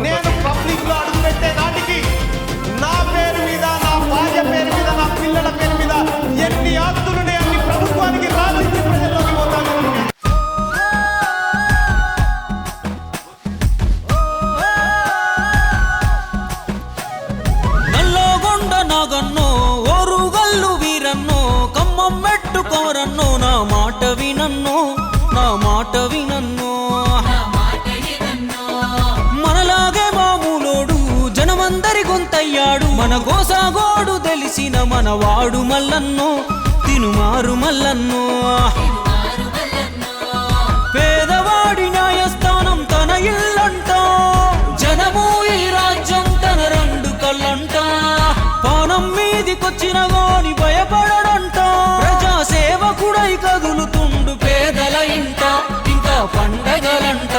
నేను పబ్లిక్ లో అడుగుపెట్టే నాటికి నా పేరు మీద, నా భార్య పేరు మీద, నా పిల్లల పేరు మీద ఎన్ని ఆస్తులున్నాయి అన్ని ప్రభుత్వానికి రాజకీయ ప్రజల్లోకి పోతాను. నల్లగొండ నాగన్నో ఓరుగల్లు వీరన్నో కమ్మం మెట్టుకోరన్నో నా మాట వినన్నో, నా మాట వినన్నో. మనలాగే మామూలోడు జనమందరి గొంతయ్యాడు, మన గోసాగోడు తెలిసిన మనవాడు మల్లన్నో, తినుమారు మల్లన్నో. పేదవాడి న్యాయస్థానం తన ఇల్లంట, జనము ఈ రాజ్యం తన రెండు కళ్ళంట. పానం మీదికొచ్చిన గాని భయపడడంట, ప్రజా సేవకుడై కదులుతుండు పేదల ఇంట, ఇంకా పండగలంట.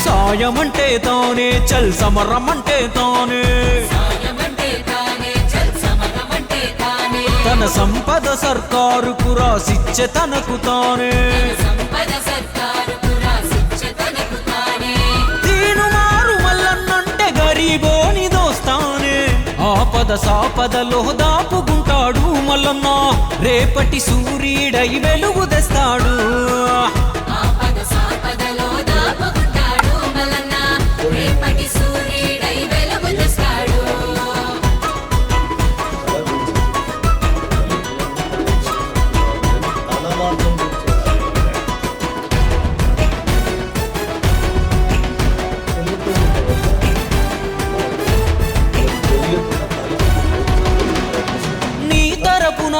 సాయమంటే తానే చల్ సమరమంటే తానే, తన సంపద సర్కారుకు రాసిచ్చే తనకు తానే. తీనుమారు మల్లన్నంటే గరీబోని దోస్తానే, ఆపద సాపదలో దాపుకుంటాడు మల్లన్న, రేపటి సూర్యుడై వెలుగు తెస్తాడు.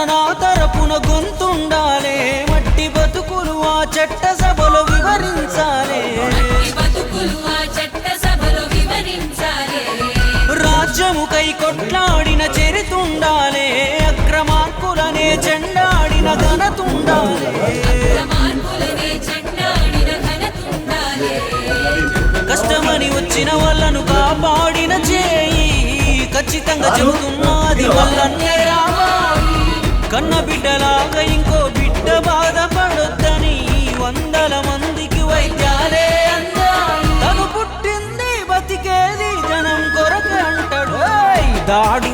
నా తరపున గొంతుండాలే, మట్టి బతుకులు ఆ చట్ట సభలో వివరించాలే. రాజ్యముకై కొట్లాడిన చరితుండాలే, అక్రమార్కులనే చెండాడిన ఘనతుండాలే. కష్టమని వచ్చిన వాళ్ళను కాపాడిన చేయి, ఖచ్చితంగా చెబుతున్నది మల్లన్నే రావాలి. కన్న బిడ్డలాగా ఇంకో బిడ్డ బాధపడొద్దని 100 మందికి వైద్యాలే అందాలి. తను పుట్టింది బతికేది జనం కొరకే అంటాడు. దాడు